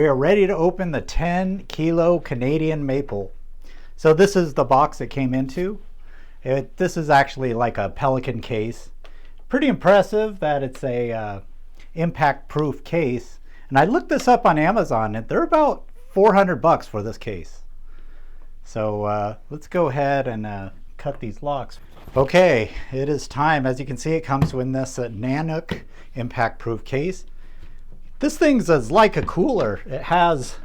we are ready to open the 10 kilo Canadian maple. So this is the box it came into. This is actually like a Pelican case. Pretty impressive that it's a impact proof case. And I looked this up on Amazon and they're about $400 for this case. So let's go ahead and cut these locks. Okay, it is time. As you can see, it comes with this Nanook impact proof case. This thing's like a cooler. It has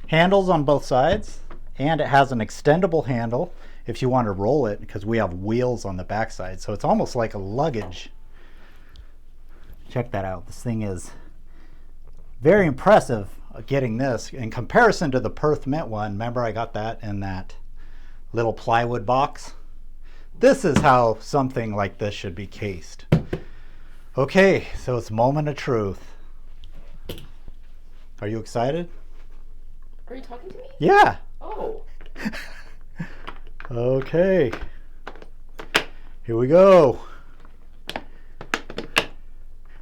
handles on both sides and it has an extendable handle if you want to roll it, because we have wheels on the back side. So it's almost like a luggage. Check that out. This thing is very impressive getting this in comparison to the Perth Mint one. Remember I got that in that little plywood box? This is how something like this should be cased. Okay, so it's moment of truth. Are you excited? Are you talking to me? Yeah. Oh. Okay. Here we go.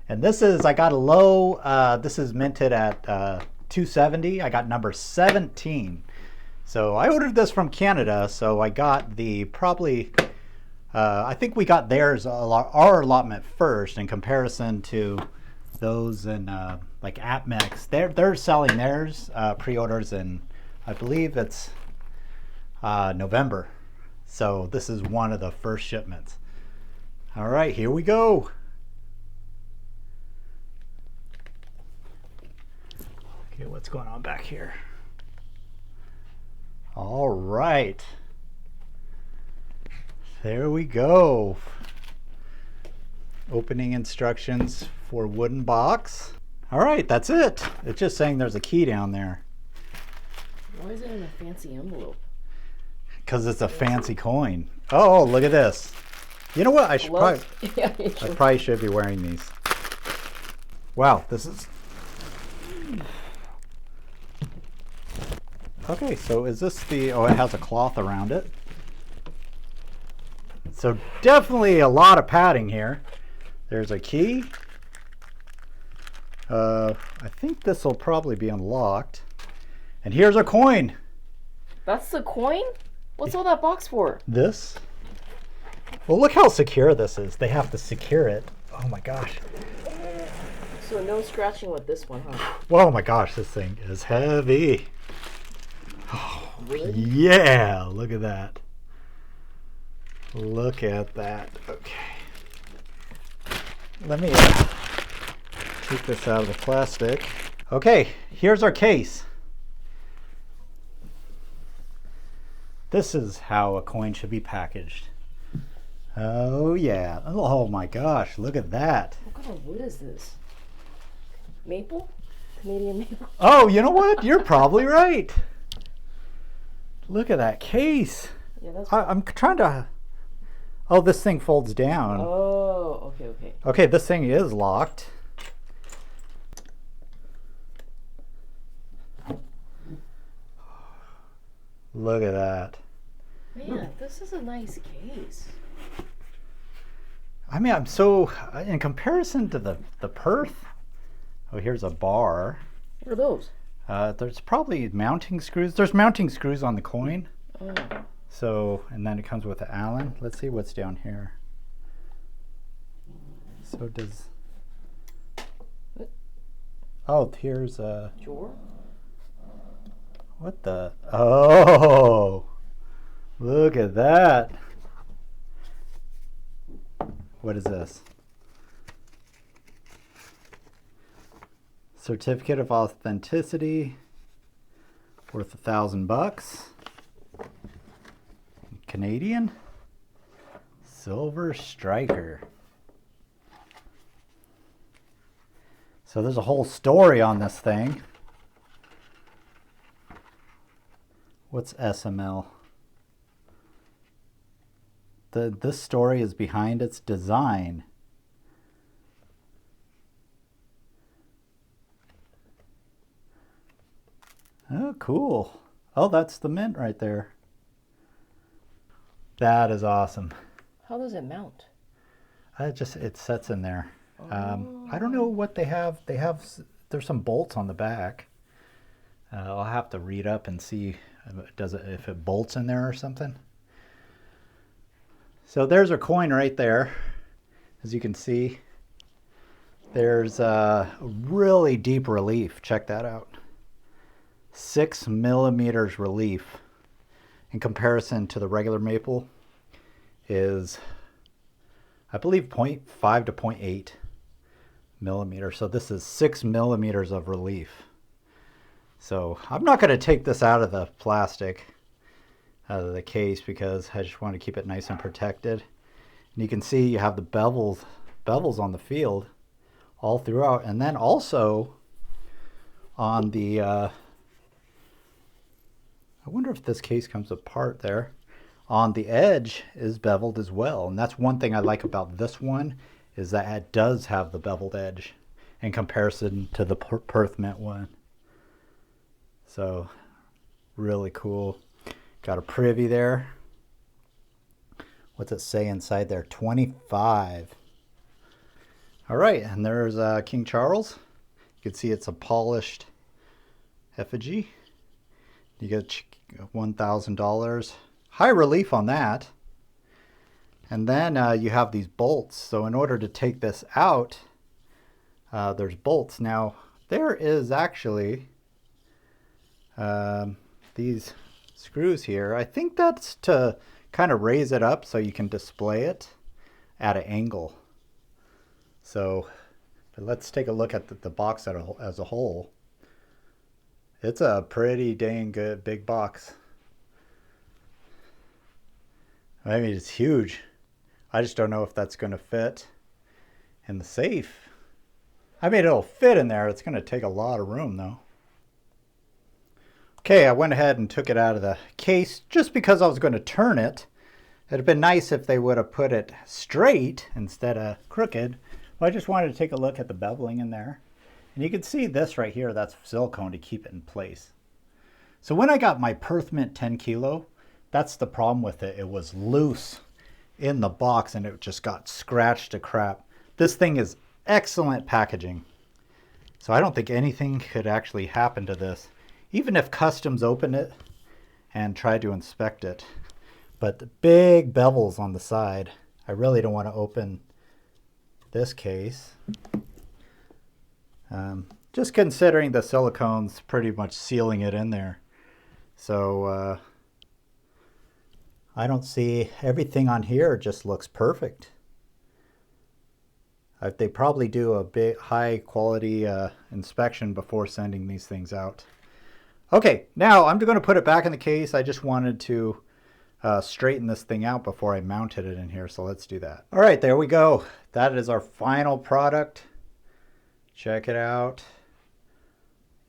And this is, I got a low, this is minted at 270. I got number 17. So I ordered this from Canada, so I got the probably, I think we got theirs, our allotment first in comparison to those in like AppMex. They're selling theirs pre-orders in, I believe it's November. So this is one of the first shipments. All right, here we go. Okay, what's going on back here? All right. There we go. Opening instructions for wooden box. All right, that's it. It's just saying there's a key down there. Why is it in a fancy envelope? Because it's a fancy coin. Oh, look at this. You know what? I should probably, Yeah, I probably should be wearing these. Wow, this is. Okay, so is this the? Oh, it has a cloth around it. So definitely a lot of padding here. There's a key. I think this will probably be unlocked. And here's a coin. That's the coin? What's all that box for? This? Well, look how secure this is. They have to secure it. Oh my gosh. So no scratching with this one, huh? Oh my gosh, this thing is heavy. Oh, Really? yeah, look at that. Look at that. Okay. Let me take this out of the plastic. Okay, here's our case. This is how a coin should be packaged. Oh yeah. Oh my gosh, look at that. What kind of wood is this? Maple? Canadian maple? Oh, you know what? You're probably right. Look at that case. Yeah, that's I'm trying to... Oh, this thing folds down. Oh, okay, okay. Okay, this thing is locked. Look at that. Man, this is a nice case. I mean, I'm so... In comparison to the Perth... Oh, here's a bar. What are those? There's probably mounting screws. There's mounting screws on the coin. Oh. So, and then it comes with the Allen. Let's see what's down here. So does... Oh, here's a... Drawer? What the... Oh! Look at that. What is this? Certificate of authenticity. Worth $1,000. Canadian. Silver striker. So there's a whole story on this thing. What's SML? This story is behind its design. Oh, cool. Oh, that's the mint right there. That is awesome. How does it mount? It sets in there. I don't know what they have. There's some bolts on the back. I'll have to read up and see if it bolts in there or something. So there's a coin right there. As you can see, there's a really deep relief. Check that out. 6 millimeters relief in comparison to the regular maple is, I believe, 0.5 to 0.8 millimeters. So this is 6 millimeters of relief. So I'm not going to take this out of the plastic, out of the case, because I just want to keep it nice and protected. And you can see you have the bevels on the field all throughout. And then also on the, I wonder if this case comes apart there. On the edge is beveled as well. And that's one thing I like about this one, is that it does have the beveled edge in comparison to the Perth Mint one. So really cool. Got a privy there. What's it say inside there? 25. All right, and there's King Charles. You can see it's a polished effigy. You get $1,000. High relief on that. And then you have these bolts. So in order to take this out, there's bolts. Now, there is actually these screws here. I think that's to kind of raise it up so you can display it at an angle. So let's take a look at the box as a whole. It's a pretty dang good big box. I mean, it's huge. I just don't know if that's going to fit in the safe. I mean, it'll fit in there. It's going to take a lot of room, though. Okay, I went ahead and took it out of the case just because I was going to turn it. It'd have been nice if they would have put it straight instead of crooked. Well, I just wanted to take a look at the beveling in there. And you can see this right here, that's silicone to keep it in place. So when I got my Perth Mint 10 kilo, that's the problem with it. It was loose in the box and it just got scratched to crap. This thing is excellent packaging. So I don't think anything could actually happen to this, even if customs open it and try to inspect it. But the big bevels on the side, I really don't want to open this case. Just considering the silicone's pretty much sealing it in there. So I don't see, everything on here just looks perfect. They probably do a big high quality inspection before sending these things out. Okay, now I'm going to put it back in the case. I just wanted to straighten this thing out before I mounted it in here, so let's do that. All right, there we go. That is our final product. Check it out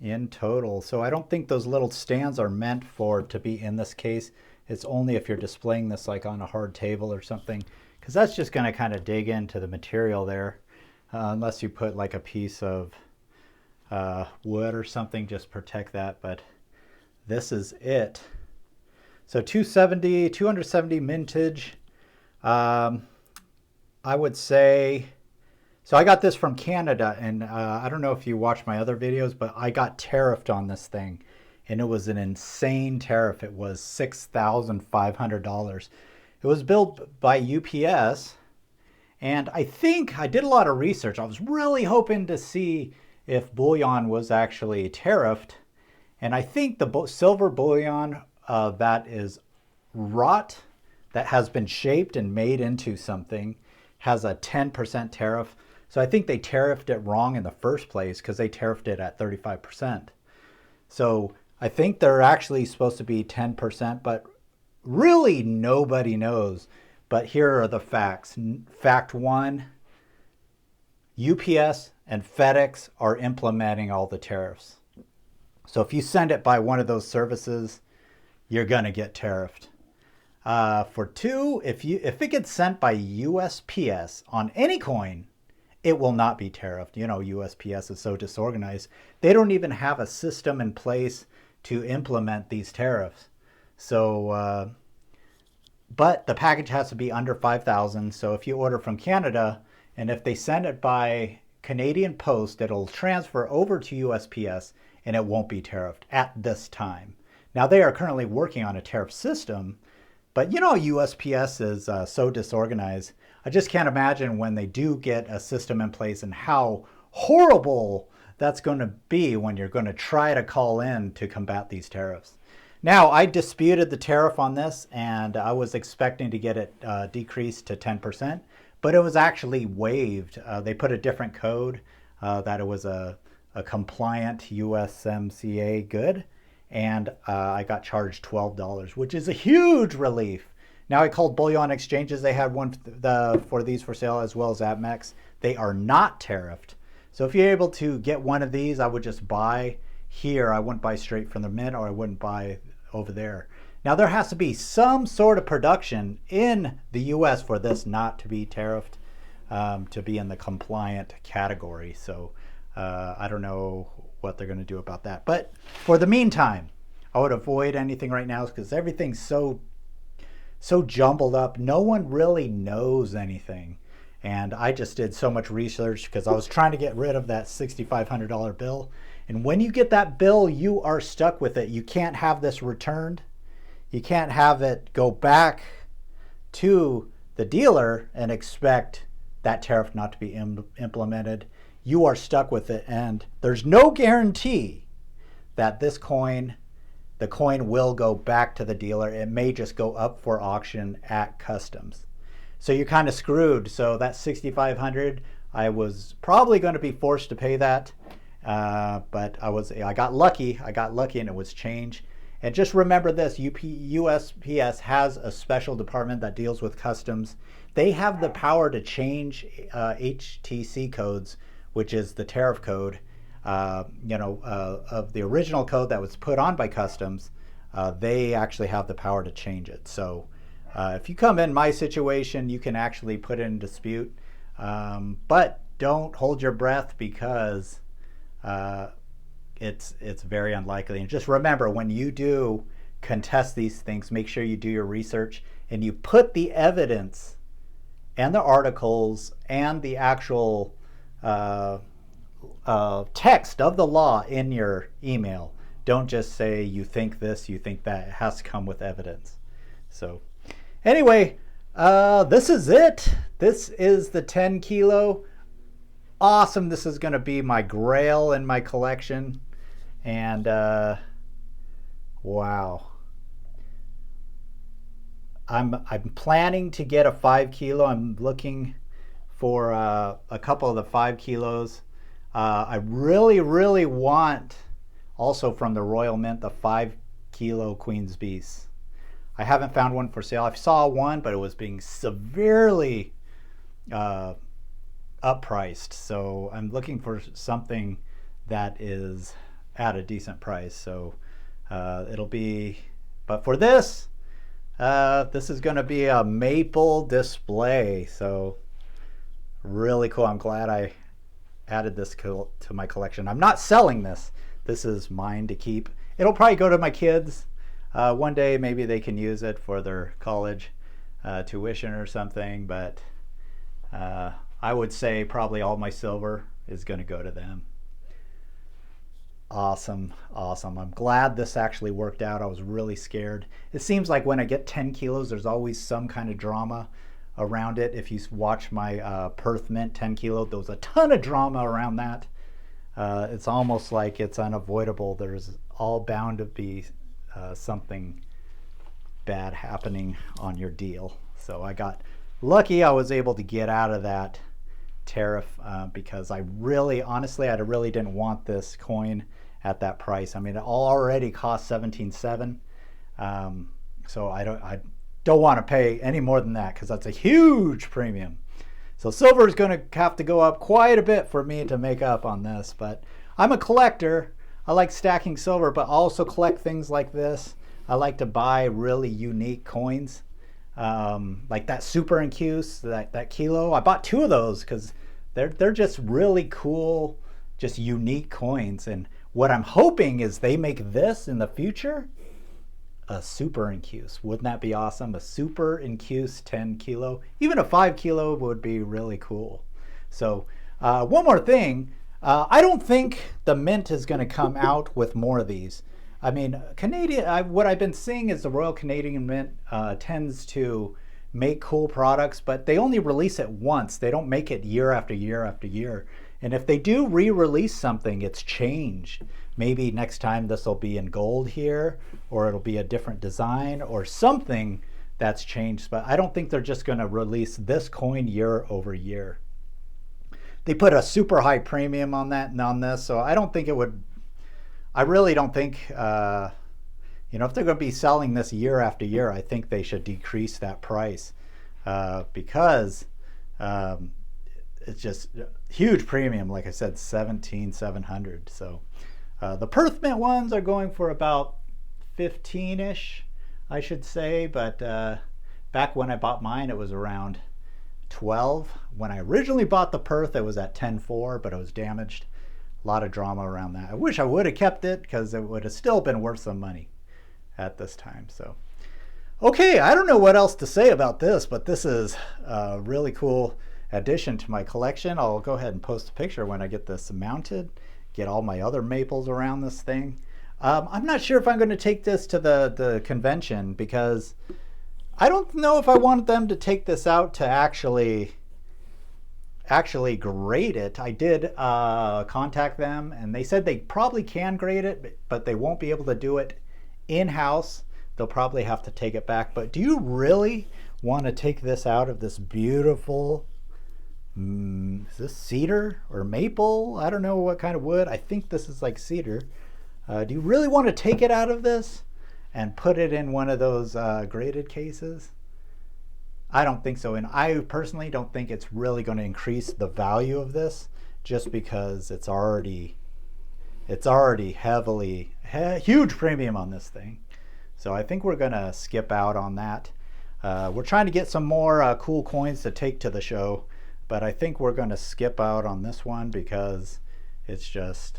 in total. So I don't think those little stands are meant to be in this case. It's only if you're displaying this like on a hard table or something, because that's just going to kind of dig into the material there, unless you put like a piece of wood or something, just protect that. But this is it. So 270 mintage. I would say, so I got this from Canada, and I don't know if you watched my other videos, but I got tariffed on this thing, and it was an insane tariff. It was $6,500. It was built by UPS, and I think I did a lot of research. I was really hoping to see if bullion was actually tariffed, and I think the silver bullion that is wrought, that has been shaped and made into something, has a 10% tariff. So I think they tariffed it wrong in the first place, because they tariffed it at 35%. So I think they're actually supposed to be 10%, but really nobody knows. But here are the facts. Fact one, UPS and FedEx are implementing all the tariffs. So if you send it by one of those services, you're going to get tariffed. For two, if it gets sent by USPS on any coin, it will not be tariffed. You know, USPS is so disorganized. They don't even have a system in place to implement these tariffs. So, but the package has to be under 5,000. So if you order from Canada, and if they send it by Canadian Post, it'll transfer over to USPS. and it won't be tariffed at this time. Now, they are currently working on a tariff system, but you know, USPS is so disorganized. I just can't imagine when they do get a system in place and how horrible that's going to be when you're going to try to call in to combat these tariffs. Now, I disputed the tariff on this, and I was expecting to get it decreased to 10%, but it was actually waived. They put a different code that it was a compliant USMCA good, and I got charged $12, which is a huge relief. Now, I called bullion exchanges. They had one for these for sale, as well as Amex. They are not tariffed. So if you're able to get one of these, I would just buy here. I wouldn't buy straight from the mint, or I wouldn't buy over there. Now, there has to be some sort of production in the US for this not to be tariffed, to be in the compliant category. So I don't know what they're going to do about that. But for the meantime, I would avoid anything right now because everything's so jumbled up. No one really knows anything. And I just did so much research because I was trying to get rid of that $6,500 bill. And when you get that bill, you are stuck with it. You can't have this returned. You can't have it go back to the dealer and expect that tariff not to be implemented. You are stuck with it. And there's no guarantee that this coin, the coin will go back to the dealer. It may just go up for auction at customs. So you're kind of screwed. So that $6,500, I was probably going to be forced to pay that, but I got lucky. I got lucky, and it was changed. And just remember this: USPS has a special department that deals with customs. They have the power to change HTC codes, which is the tariff code, of the original code that was put on by customs. They actually have the power to change it. So. If you come in my situation, you can actually put it in dispute, but don't hold your breath because it's very unlikely. And just remember, when you do contest these things, make sure you do your research and you put the evidence and the articles and the actual text of the law in your email. Don't just say you think this, you think that. It has to come with evidence. So. Anyway, this is it. This is the 10 kilo. Awesome. This is going to be my grail in my collection. And wow. I'm planning to get a 5 kilo. I'm looking for a couple of the 5 kilos. I really, really want also from the Royal Mint the 5 kilo Queen's Beast. I haven't found one for sale. I saw one, but it was being severely uppriced. So I'm looking for something that is at a decent price. So it'll be, but for this is going to be a maple display. So really cool. I'm glad I added this to my collection. I'm not selling this. This is mine to keep. It'll probably go to my kids. One day maybe they can use it for their college tuition or something, but I would say probably all my silver is going to go to them. Awesome, awesome. I'm glad this actually worked out. I was really scared. It seems like when I get 10 kilos, there's always some kind of drama around it. If you watch my Perth Mint 10 kilo, there was a ton of drama around that. It's almost like it's unavoidable. There's all bound to be something bad happening on your deal. So I got lucky. I was able to get out of that tariff because I really, honestly, I really didn't want this coin at that price. I mean, it already cost $17,700. So I don't want to pay any more than that because that's a huge premium. So silver is going to have to go up quite a bit for me to make up on this, but I'm a collector. I like stacking silver, but also collect things like this. I like to buy really unique coins, like that Super Incuse, that kilo. I bought 2 of those because they're just really cool, just unique coins. And what I'm hoping is they make this in the future a Super Incuse. Wouldn't that be awesome? A Super Incuse 10 kilo. Even a 5 kilo would be really cool. So one more thing. I don't think the Mint is going to come out with more of these. I mean, what I've been seeing is the Royal Canadian Mint tends to make cool products, but they only release it once. They don't make it year after year after year. And if they do re-release something, it's changed. Maybe next time this will be in gold here, or it'll be a different design or something that's changed. But I don't think they're just going to release this coin year over year. They put a super high premium on that and on this, so I don't think it would. I really don't think, if they're going to be selling this year after year, I think they should decrease that price because it's just huge premium. Like I said, 17,700. So the Perth Mint ones are going for about 15-ish, I should say. But back when I bought mine, it was around 12. When I originally bought the Perth, it was at 10.4, but it was damaged. A lot of drama around that. I wish I would have kept it because it would have still been worth some money at this time. So, okay, I don't know what else to say about this, but this is a really cool addition to my collection. I'll go ahead and post a picture when I get this mounted, get all my other maples around this thing. I'm not sure if I'm going to take this to the convention because I don't know if I want them to take this out to actually grade it. I did contact them and they said they probably can grade it, but they won't be able to do it in-house. They'll probably have to take it back. But do you really want to take this out of this beautiful, is this cedar or maple? I don't know what kind of wood. I think this is like cedar. Do you really want to take it out of this and put it in one of those graded cases? I don't think so, and I personally don't think it's really going to increase the value of this just because it's already heavily huge premium on this thing. So I think we're going to skip out on that. We're trying to get some more cool coins to take to the show, but I think we're going to skip out on this one because it's just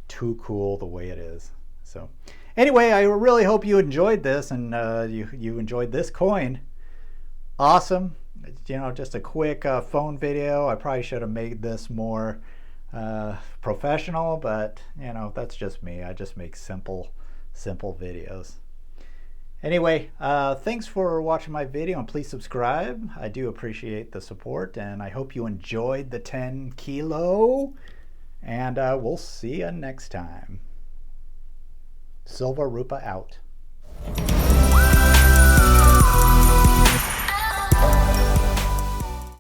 too cool the way it is. So anyway, I really hope you enjoyed this and you enjoyed this coin. Awesome. Just a quick phone video. I probably should have made this more professional, but that's just me. I just make simple videos. Anyway, thanks for watching my video and please subscribe. I do appreciate the support and I hope you enjoyed the 10 kilo and we'll see you next time. Silver Rupa out.